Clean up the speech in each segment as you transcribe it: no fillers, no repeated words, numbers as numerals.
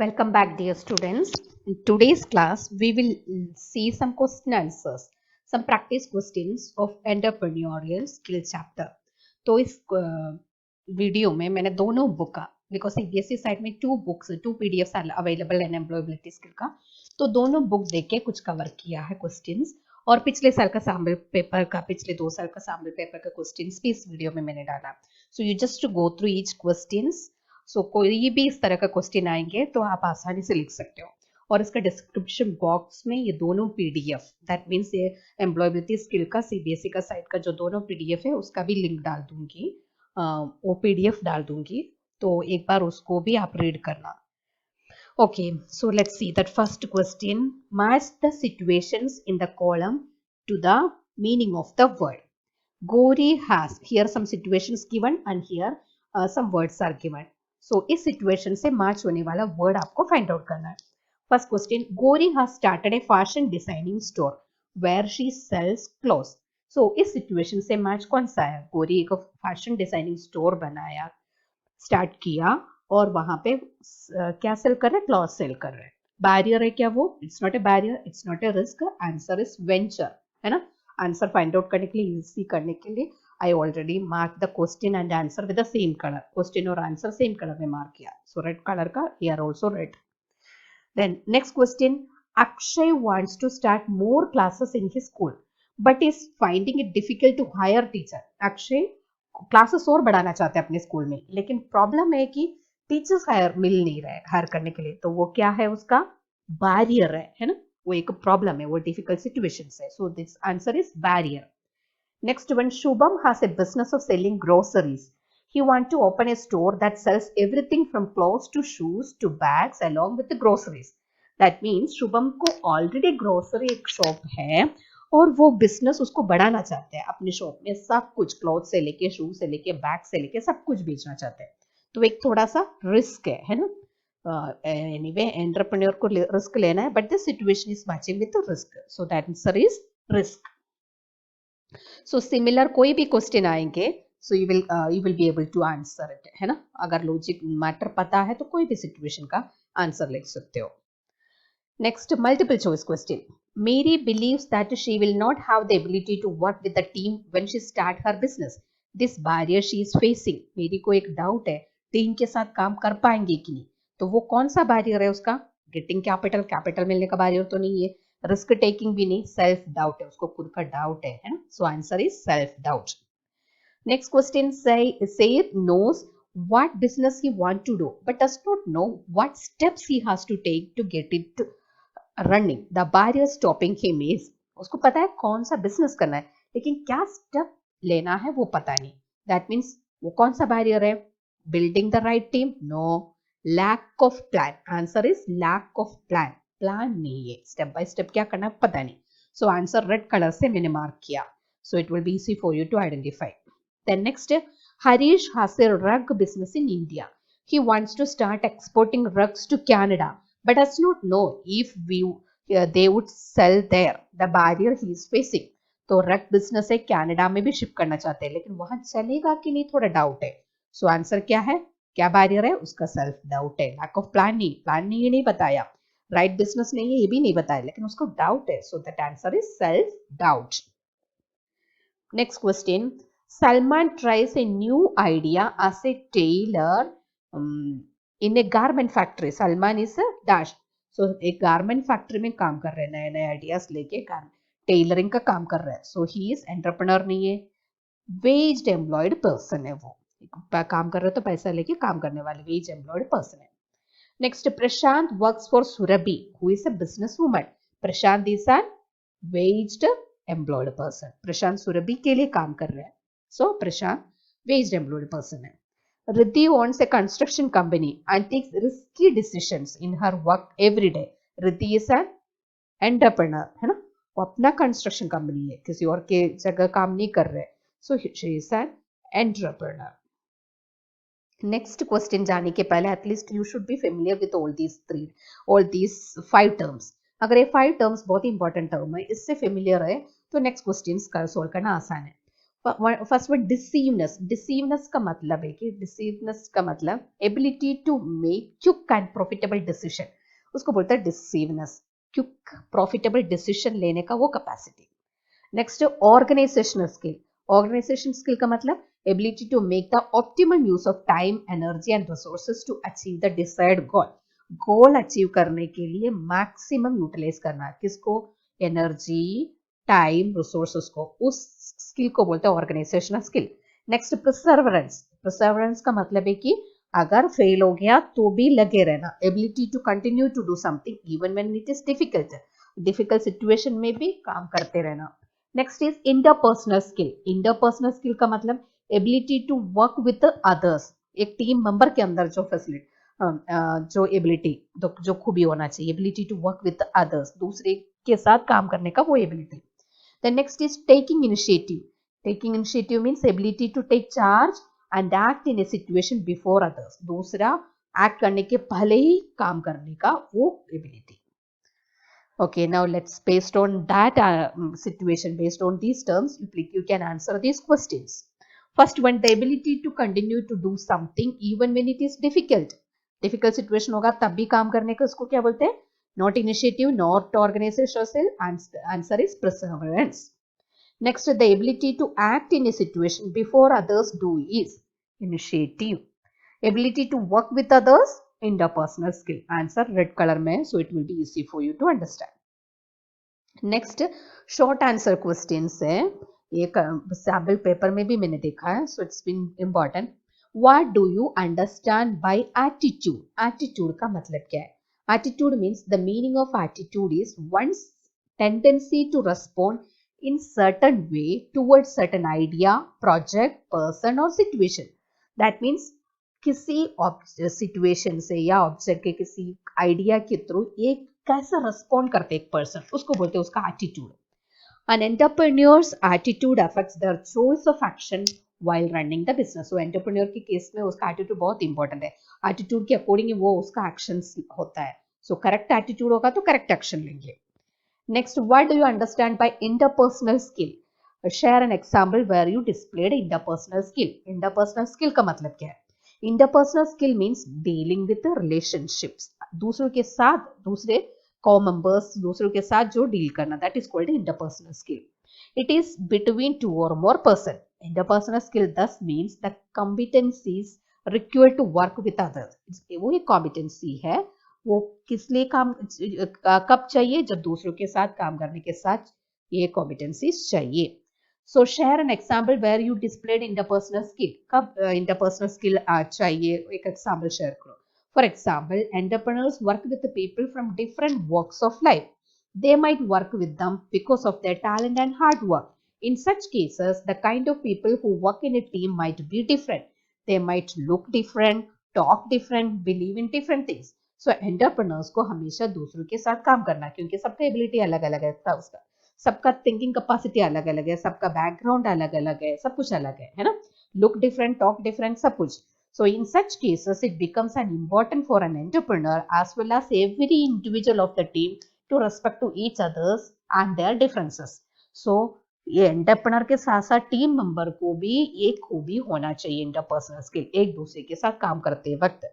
Welcome back, dear students. In today's class, we will see some question answers, some practice questions of entrepreneurial skill chapter. तो इस video में मैंने दोनों book का, because CBSE site में to PDF available है employability skill का, तो दोनों बुक देख के कुछ कवर किया है क्वेश्चंस, और पिछले साल का सैम्पल पेपर का, पिछले 2 साल का सैम्पल पेपर का क्वेश्चंस भी इस वीडियो में मैंने डाला. So you just go through each questions. So कोई भी इस तरह का क्वेश्चन आएंगे तो आप आसानी से लिख सकते हो. और इसका डिस्क्रिप्शन बॉक्स में ये दोनों पीडीएफ, दैट मीन्स ये एम्प्लॉयबिलिटी स्किल का सीबीएसई का साइट का जो दोनों पीडीएफ है उसका भी लिंक डाल दूंगी, वो पीडीएफ डाल दूंगी, तो एक बार उसको भी आप रीड करना. Okay, so let's see that first question. Match the situations in the column to the meaning of the word. Gori has. Here some situations given and here some words are given. So इस situation से match होने वाला word आपको find out करना है. First question. Gori has started a fashion designing store where she sells clothes. So इस situation से match कौन सा है? गोरी एक fashion designing store बनाया, स्टार्ट किया, और वहां पे क्या सेल कर रहे हैं? क्लॉथ सेल कर रहे हैं. बैरियर है क्या वो? It's not a barrier, it's not a risk. Answer is venture, है ना. आंसर फाइंड आउट करने के लिए, इजी करने के लिए, I already mark the question and answer with the same colour. Question और आंसर सेम कलर में मार्क किया, सो रेड कलर का here also red. Then next question. Akshay wants to start more classes in his school but is finding it difficult to hire teacher. Akshay classes और बढ़ाना चाहते हैं अपने school में, लेकिन प्रॉब्लम है कि टीचर्स हायर मिल नहीं रहे हायर करने के लिए. तो वो क्या है? उसका बैरियर है ना. वो एक प्रॉब्लम है, वो डिफिकल्ट सिचुएशन है. So this answer is barrier. Next one. Shubham has a business of selling groceries. He want to open a store that sells everything from clothes to shoes to bags along with the groceries. That means Shubham को already grocery एक shop है और वो business उसको बढ़ाना चाहते हैं. अपने शॉप में सब कुछ, क्लॉथ से लेके शूज से लेके बैग से लेके सब कुछ बेचना चाहते हैं. तो एक थोड़ा सा रिस्क है ना. एनीवे एंटरप्रेन्योर को रिस्क लेना है, but this situation is matching with the risk, so that answer is risk. So similar कोई भी क्वेश्चन आएंगे, so you will be able to answer it, है ना. अगर लॉजिक मैटर पता है तो कोई भी सिचुएशन का आंसर लिख सकते हो. Next, multiple choice question. Mary believes that she will not have the ability to work with the team when she start her business. This barrier she is facing. मेरी को एक डाउट है, team के साथ काम कर पाएंगे कि नहीं. तो वो कौन सा बैरियर है उसका? गेटिंग कैपिटल, कैपिटल मिलने का बैरियर तो नहीं है. रिस्क टेकिंग भी नहीं, सेल्फ डाउट है, उसको खुद का डाउट है ना. So answer is self doubt. Next question. Say knows what business he want to do but does not know what steps he has to take to get it running. The barrier stopping him is. उसको पता है कौन सा business करना है, लेकिन क्या step लेना है वो पता नहीं. दैट मीन्स वो कौन सा बैरियर है? Building the right team? No. Lack of plan. Answer is lack of plan. Plan नहीं है, स्टेप बाय स्टेप क्या करना है पता नहीं. सो आंसर रेड कलर से मैंने मार्क किया, so it will be easy for you to identify. Then next, Harish has a rug business in India. He wants to start exporting rugs to Canada but does not know if they would sell there. The barrier he is facing. तो रग business है, Canada में भी ship करना चाहते हैं, लेकिन वहां चलेगा कि नहीं थोड़ा डाउट है. सो आंसर क्या है? क्या बैरियर है? उसका सेल्फ डाउट है. लैक ऑफ प्लान नहीं, प्लान नहीं, ये नहीं बताया. राइट बिजनेस नहीं है, ये भी नहीं बताया, लेकिन उसको डाउट है. सो that answer is self doubt. Next question. Salman tries a new idea as a tailor in a garment factory. Salman is a dash. So एक garment factory में काम कर रहे हैं, नए नए आइडियाज लेके टेलरिंग का काम कर रहा है. सो ही इज एंटरप्रेन्योर नहीं है, वेज एम्प्लॉयड पर्सन है. वो काम कर रहे तो पैसा लेके काम करने वाले वेज एम्प्लॉयड पर्सन है. Next, Prashant works for Surabhi who is a business woman. Prashant is an waged employed person. Prashant Surabhi के लिए काम कर रहे हैं. So Prashant, wage employed person है. Riddhi owns a construction company and takes risky decisions in her work every day. Riddhi is an entrepreneur, है ना. वो अपना कंस्ट्रक्शन कंपनी है, किसी और के जगह काम नहीं कर रहे. So she is an entrepreneur. Next question जाने के पहले at least you should be familiar with all these 5 terms. अगर ये 5 टर्म्स बहुत इंपॉर्टेंट टर्म है, इससे फेमिलियर है तो नेक्स्ट क्वेश्चन सोल्व करना आसान है. First word डिसीवनेस. डिसीवनेस का मतलब है कि डिसीवनेस का मतलब ability to make quick and profitable decision, उसको बोलते हैं डिसीवनेस. क्विक प्रॉफिटेबल डिसीजन लेने का वो capacity. Next organisational skill. Organisation skill का मतलब ability to make the optimal use of time, energy and resources to achieve the desired goal. Goal achieve करने के लिए मैक्सिमम यूटिलाइज करना, किसको? एनर्जी, टाइम, रिसोर्सेज को. उस स्किल को बोलते हैं organisational skill. Next perseverance. Perseverance का मतलब है कि अगर फेल हो गया तो भी लगे रहना, ability to continue to do something even when it is difficult. Difficult situation में भी काम करते रहना. Next is interpersonal skill. Interpersonal skill का मतलब ability to work with others. एक टीम मेंबर के अंदर जो फैसिलिटी, जो एबिलिटी, जो खूबी होना चाहिए, ability to work with others, दूसरे के साथ काम करने का वो ability. The next is taking initiative. Taking initiative means ability to take charge and act in a situation before others. दूसरा act करने के पहले ही काम करने का वो ability. Okay, now let's, based on that situation, based on these terms, you can answer these questions. First one, the ability to continue to do something even when it is difficult. Difficult situation होगा तब भी काम करने का उसको क्या बोलते हैं? Not initiative, not organizational. Answer is perseverance. Next, the ability to act in a situation before others do is initiative. Ability to work with others, interpersonal skill. Answer red color mein, so it will be easy for you to understand. Next, short answer questions है. ये sample paper में भी मैंने देखा है, so it's been important. What do you understand by attitude? Attitude का मतलब क्या है? Attitude means the meaning of attitude is one's tendency to respond in certain way towards certain idea, project, person or situation. That means किसी situation से या object के किसी idea के थ्रू एक कैसा रिस्पॉन्ड करते एक पर्सन, उसको बोलते हैं उसका attitude. An entrepreneur's attitude affects their choice of action while running the business. So entrepreneur के केस में उसका एटीट्यूड बहुत इंपॉर्टेंट है. एटीट्यूड के अकॉर्डिंग वो उसका एक्शन होता है. सो करेक्ट एटीट्यूड होगा तो करेक्ट एक्शन लेंगे. Next, what do you understand by interpersonal skill? Share an example where you displayed interpersonal skill. Interpersonal skill का मतलब क्या है? Interpersonal skill means dealing with the relationships. दूसरों के साथ, दूसरे co-members, दूसरों के साथ जो डील करना, that is called interpersonal skill. It is between two or more person. Interpersonal skill thus means the competencies required to work with others. वो एक competency है, वो किस लिए काम कब चाहिए? जब दूसरों के साथ काम करने के साथ ये कॉम्पिटेंसीज चाहिए. So share an example where you displayed interpersonal skill. कब इंटरपर्सनल स्किल चाहिए? एक एग्जांपल शेयर करो. For example, entrepreneurs work with people from different walks of life. They might work with them because of their talent and hard work. In such cases, the kind of people who work in a team might be different. They might look different, talk different, believe in different things. So entrepreneurs को हमेशा दूसरों के साथ काम करना, क्योंकि सबका ability अलग अलग है, उसका सबका थिंकिंग कैपेसिटी अलग अलग है, सबका बैकग्राउंड अलग अलग है, सब कुछ अलग है ना? लुक डिफरेंट, टॉक डिफरेंट, सब कुछ. So in such cases, it becomes an important for an entrepreneur as well as every individual of the team to respect to each others and their differences. So ये entrepreneur के साथ साथ team member को भी एक खूबी होना चाहिए, इंटरपर्सनल स्किल, एक दूसरे के साथ काम करते वक्त.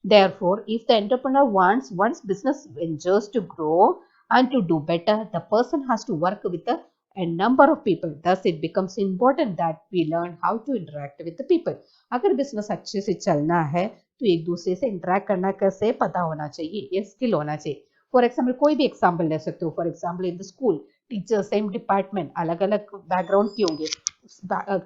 Therefore, if the entrepreneur wants one's business ventures to grow and to do better, the person has to work with a number of people. Thus, it becomes important that we learn how to interact with the people. अगर business अच्छे से चलना है तो एक दूसरे से interact करना कैसे पता होना चाहिए, ये स्किल होना चाहिए. फॉर एग्जाम्पल, कोई भी एग्जाम्पल ले सकते हो. For example, in the school teacher same department, अलग अलग बैकग्राउंड के होंगे.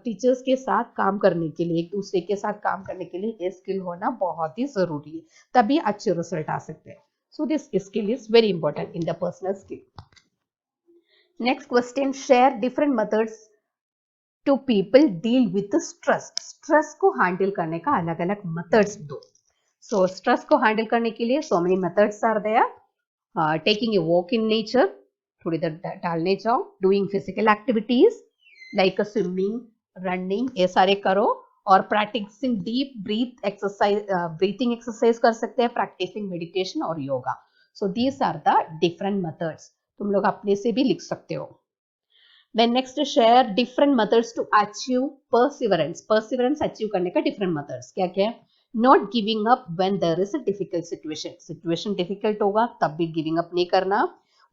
टीचर्स के साथ काम करने के लिए, एक दूसरे के साथ काम करने के लिए ये स्किल होना बहुत ही जरूरी है, तभी अच्छे रिजल्ट आ सकते हैं. So this skill is very important in the personal skill. Next question, share different methods to people deal with stress. Stress को हैंडल करने का अलग अलग मेथड्स दो. सो स्ट्रेस को हैंडल करने के लिए so many methods are there. Taking a walk in nature, थोड़ी देर टहलने जाओ. Doing physical activities like swimming, running, ये सारे करो. और practising deep breath exercise, breathing exercise कर सकते हैं. प्रैक्टिसिंग मेडिटेशन और yoga. So these are the different methods. तुम लोग अपने से भी लिख सकते हो. Then next share different methods to achieve perseverance. Perseverance achieve करने का different methods क्या क्या है? Not giving up when there is a difficult situation. Situation difficult होगा तब भी giving up नहीं करना.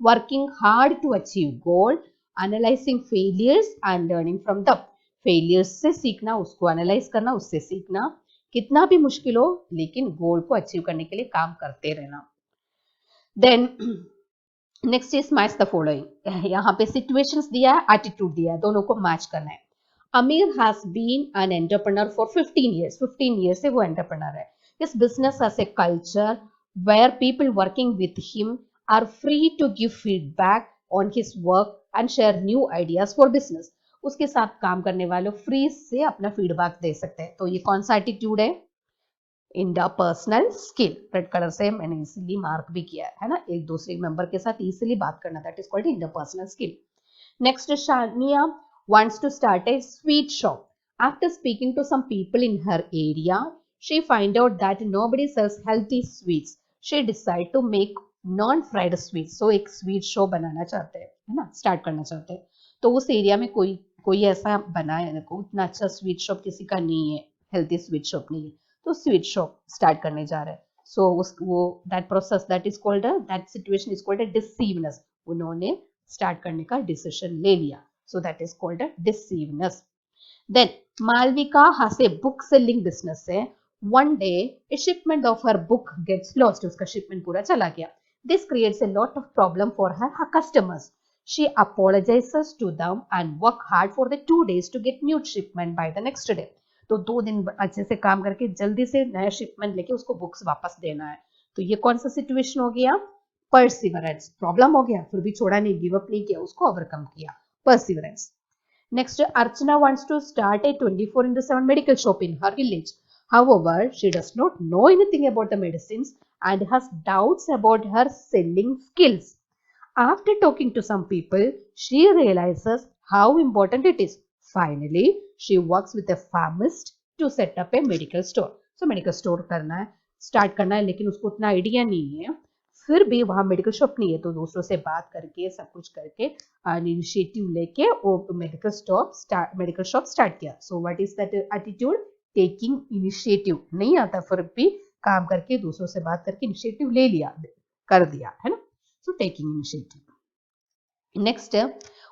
Working hard to achieve goal. Analyzing failures and learning from them. Failures से सीखना, उसको analyze करना, उससे सीखना. कितना भी मुश्किल हो लेकिन गोल को अचीव करने के लिए काम करते रहना. Then next is match the following. यहाँ पे सिचुएशंस दिया है, एटीट्यूड दिया है, दोनों को मैच करना है. Amir has been an entrepreneur for 15 years. 15 years से वो एंटरप्रेन्योर है. His business has a culture where people working with him are free to give feedback on his work and share new ideas for business. उसके साथ काम करने वालों free से अपना फीडबैक दे सकते हैं. तो ये कौन सा एटीट्यूड है? Interpersonal skill. रेड कलर से मैंने इसीलिए मार्क भी किया है ना, एक दूसरे मेंबर के साथ इजीली बात करना, that is called interpersonal skill. Next, Shania wants to start a sweet shop. After speaking to some people in her area, she find out that nobody sells healthy sweets. She decide to make non-fried sweets. So एक sweet shop बनाना चाहते हैं, है ना, start करना चाहते हैं. तो उस एरिया में कोई ऐसा बनाए, देखो उतना अच्छा स्वीट शॉप किसी का नहीं है, हेल्थी स्वीट शॉप नहीं है, तो स्वीट शॉप स्टार्ट करने जा रहे हैं. सो वो that process that is called that situation is called a decisiveness. उन्होंने स्टार्ट करने का डिसीजन ले लिया, so that is called a decisiveness. Then Malvika has a book selling business है. One day a shipment of her book gets lost. उसका shipment पूरा चला गया. This creates a lot of problem for her customers. She apologizes to them and work hard for the 2 days to get new shipment by the next day. तो 2 दिन अच्छे से काम करके जल्दी से नया शिपमेंट लेके उसको बुक्स वापस देना है. तो ये कौन सा सिचुएशन हो गया? परसिवरेंस. प्रॉब्लम हो गया फिर भी छोड़ा नहीं, गिव अप नहीं किया, उसको ओवरकम किया. Perseverance. Next, Archana wants to start a 24/7 medical shop in her village. However, she does not know anything about the medicines and has doubts about her selling skills. After talking to some people, she realizes how important it is. Finally, she works with a pharmacist to set up a medical store. So medical store करना है, start करना है, लेकिन उसको उतना idea नहीं है. फिर भी वहाँ मेडिकल शॉप नहीं है, तो दूसरों से बात करके सब कुछ करके इनिशिएटिव लेके वो मेडिकल शॉप स्टार्ट किया. So what is that attitude? Taking initiative. नहीं आता फिर भी काम करके दूसरों से बात करके इनिशिएटिव ले लिया, कर दिया, है ना. So taking initiative. Next,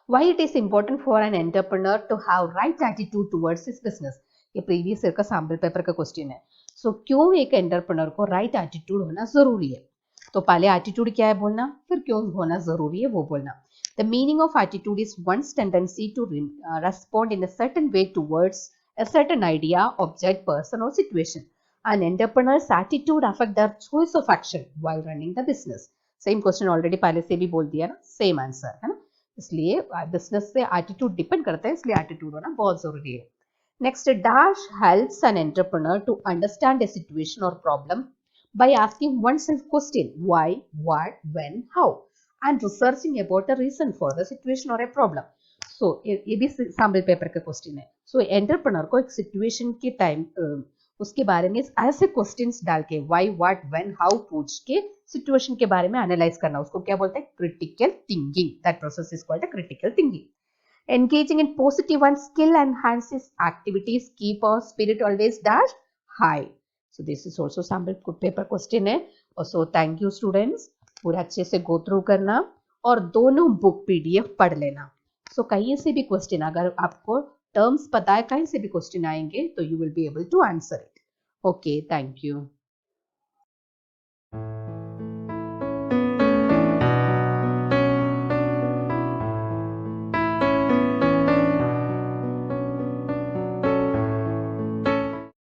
why it is important for an entrepreneur to have right attitude towards his business. ये प्रीवियस ईयर का सैम्पल पेपर का क्वेश्चन है. सो क्यों एक एंटरप्रेन्योर को राइट एटीट्यूड होना जरूरी है? तो पहले एटीट्यूड क्या है बोलना, फिर क्यों होना जरूरी है वो बोलना. The meaning of attitude is one's tendency to respond in a certain way towards a certain idea, object, person or situation. An entrepreneur's attitude affects their choice of action while running the business. Same question already पहले से भी बोल दिया ना, same answer है ना. इसलिए business से एटीट्यूड डिपेंड करता है, इसलिए एटीट्यूड होना बहुत जरूरी है. Next, dash helps an entrepreneur to understand a situation और problem by asking oneself question why, what, when, how and researching about a reason for the situation or a problem. So ये भी sample paper का question है. सो entrepreneur को एक situation के time उसके बारे में ऐसे क्वेश्चंस डाल के व्हाई, व्हाट, व्हेन, हाउ पूछ के सिचुएशन के बारे में एनालाइज करना, उसको क्या बोलते हैं? Critical thinking. That process is called critical thinking. Engaging in positive and skill enhances activities keep our spirit always dash high. So this is also sample paper question है. So thank you students, पूरा अच्छे से go through करना और दोनों book PDF पढ़ लेना. So कहीं से भी क्वेश्चन, अगर आपको टर्म्स पता है, कहीं से भी क्वेश्चन आएंगे तो you will be able to answer it. Okay, thank you.